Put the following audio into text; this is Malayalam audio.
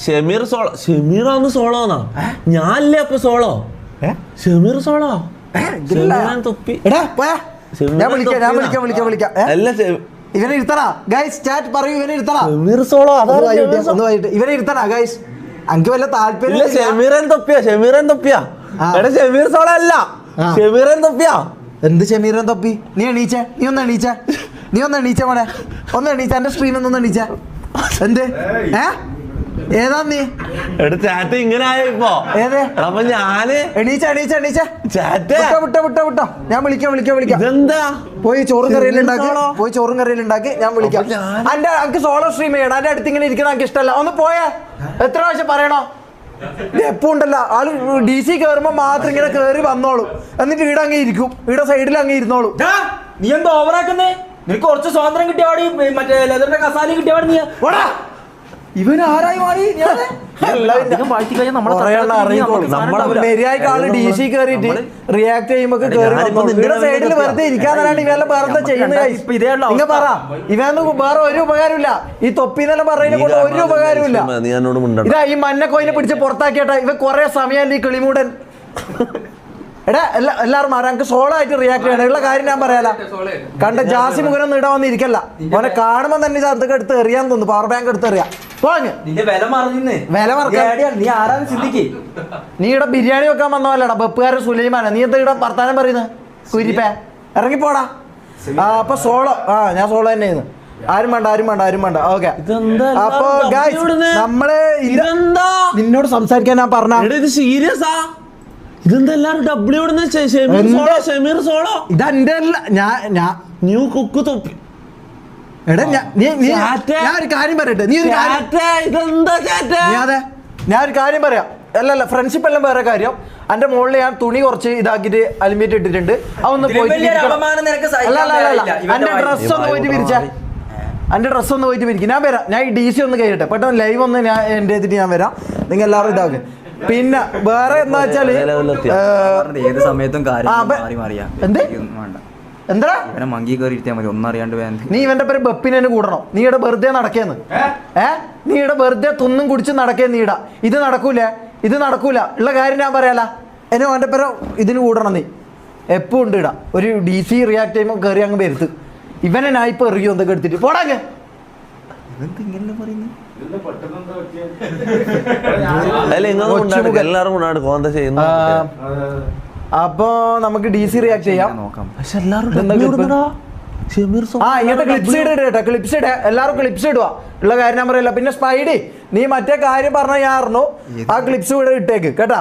ഷെമീറാന്ന് സോളോന്നാ? ഞാനല്ലേ അപ്പൊ സോളോ? ഷെമീർ സോളോ? തൊപ്പി ഇവനെ ഇരുത്തണ ഗൈസ്, ചാറ്റ് പറയൂ. ഇവനെ ഇരുത്തണ ഇവനെ ഇരുത്തണ ഗൈസ്. എനിക്ക് വല്ല താല്പര്യം. ഷെമീറൻ തൊപ്പിയാ? ഷെമീറൻ തൊപ്പിയാ? ഷെമീർ സോളോ അല്ല, ഷെമീറൻ തൊപ്പിയാ. എന്ത് ഷെമീറൻ തൊപ്പി? നീ എണീച്ചേ, നീ ഒന്ന് എണീച്ച മോനെ, ഒന്ന് എണീച്ച. എന്റെ സ്ക്രീനിൽ ഒന്ന് എണീച്ച. എന്ത് ഏതാ നീ? ചാറ്റ് ഇങ്ങനെ ആയപ്പോ അപ്പൊ ഞാന് എണീച്ച. ഞാൻ വിളിക്കാം. എന്താ പോയി ചോറും കറിയിലുണ്ടാക്കി ഞാൻ വിളിക്കാം. എനിക്ക് സോളോ സ്ട്രീം ചെയ്യണം. എന്റെ അടുത്ത് ഇങ്ങനെ ഇരിക്കണം എനിക്ക് ഇഷ്ടമല്ല. ഒന്ന് പോയേ. എത്ര പ്രാവശ്യം പറയണോ? എപ്പോ ഉണ്ടല്ലോ ആള് DC കയറുമ്പോ മാത്രം ഇങ്ങനെ കേറി വന്നോളൂ, എന്നിട്ട് ഇവിടെ അങ്ങ് ഇരിക്കും, ഇവിടെ സൈഡിൽ അങ്ങ് ഇരുന്നോളൂ. നീ എന്താ ഓവറാക്കുന്നേ? നിനക്ക് കുറച്ച് സ്വാതന്ത്ര്യം കിട്ടിയപാടി മറ്റേ ലെതറിന്റെ കസാല കിട്ടിയപാടി നീ ഇവൻ ആരായി മാറി? ആള് DC കയറിയിട്ട് റിയാക്ട് ചെയ്യുമ്പോ ഇവിടെ സൈഡിൽ വെറുതെ ഇരിക്കാന്നാണ് ഇവരെല്ലാം വെറുതെ ചെയ്യുന്നത്. ഇങ്ങ പറ, ഇവന്ന് വേറെ ഒരു ഉപകാരമില്ല. ഈ തൊപ്പിന്നെല്ലാം പറയുന്നത് കൊണ്ട് ഒരു ഉപകാരമില്ല. ഇതാ ഈ മഞ്ഞക്കോയിനെ പിടിച്ച് പുറത്താക്കിയട്ടെ. ഇവ കൊറേ സമയം ഈ കിളിമൂടൻ. എടാ എല്ലാവരും മാറാം. എനിക്ക് സോളോ ആയിട്ട് റിയാക്ട് ചെയ്യണം. ഉള്ള കാര്യം ഞാൻ പറയാല. കണ്ട ജാസി മുഖനൊന്നും ഇടാൻ വന്നിരിക്കല്ല. അവനെ കാണുമ്പോ തന്നെ അതൊക്കെ എടുത്ത് എറിയാൻ തോന്നുന്നു. പവർ ബാങ്ക് എടുത്ത് എറിയാം. നീ ഇവിടെ ബിരിയാണി വെക്കാൻ വന്നതല്ലടാ ബപ്പുകാരൻ സുലൈമാന. നീ എന്താ ഇവിടെ വർത്താനം പറയുന്നത്? കുരിപ്പേ ഇറങ്ങിപ്പോടാ. അപ്പൊ സോളോ. ഞാൻ സോളോ തന്നെയായിരുന്നു. ആരും വേണ്ട. ഓക്കെ, അപ്പൊ നമ്മള് നിന്നോട് സംസാരിക്കാൻ ഞാൻ പറഞ്ഞ സീരിയസാ? ഇതെന്തെല്ലാരും ഷെമീർ സോളോ? ഇതെന്റെ ന്യൂ കുക്ക് തൊപ്പി. എടാ ഞാൻ ഒരു കാര്യം പറയട്ടെ. ഞാൻ ഒരു കാര്യം പറയാം. അല്ലല്ല, ഫ്രണ്ട്ഷിപ്പ് എല്ലാം വേറെ കാര്യം. എന്റെ മുകളിൽ ഞാൻ തുണി കുറച്ച് ഇതാക്കിട്ട് അലുമിനിയം ഇട്ടിട്ടുണ്ട്. അതൊന്ന് പോയിട്ട് എന്റെ ഡ്രസ്സ് ഒന്ന് പോയിട്ട് വിരിക്കും. ഞാൻ വരാം. ഞാൻ ഈ DC ഒന്ന് കഴിയട്ടെ. പെട്ടെന്ന് ലൈവ് ഒന്ന് ഞാൻ എന്റെ എത്തിട്ട് ഞാൻ വരാം. നിങ്ങൾ എല്ലാവരും ഇതാക്കും. പിന്നെ വേറെ എന്താ വെച്ചാല് ഏത് സമയത്തും എന്താ മങ്കി കയറി ഇരുത്തിയാൽ മതി, ഒന്നറിയാണ്ട്. നീ ഇവന്റെ പേര് ബപ്പിനെ കൂടണം. നീ ഇവിടെ വെറുതെ നടക്കേന്ന്. നീ ഇവിടെ വെറുതെ തുന്നും കുടിച്ച് നടക്കേന്ന്. ഇത് നടക്കൂല. ഉള്ള കാര്യം ഞാൻ പറയാല. എന്നെ അവന്റെ പേര് ഇതിന് കൂടണം. നീ എപ്പോ ഉണ്ട് ഇടാ ഒരു DC റിയാക്ട് ചെയ്യുമ്പോൾ കയറി അങ്ങ് വരുത്ത്. ഇവനെ ഞാൻ ഇപ്പൊ എറിയോ എന്തൊക്കെ എടുത്തിട്ട് പോടാങ്ങ്. അപ്പൊ നമുക്ക് DC റിയാക്ട് ചെയ്യാം. ഇങ്ങനത്തെ ക്ലിപ്സ് ഇട. എല്ലാവരും ക്ലിപ്സ് ഇടുക. ഉള്ള കാര്യം ഞാൻ പറയില്ല. പിന്നെ സ്പൈഡി, നീ മറ്റേ കാര്യം പറഞ്ഞ ഞാൻ അറിഞ്ഞു. ആ ക്ലിപ്സ് ഇവിടെ ഇട്ടേക്ക് കേട്ടാ.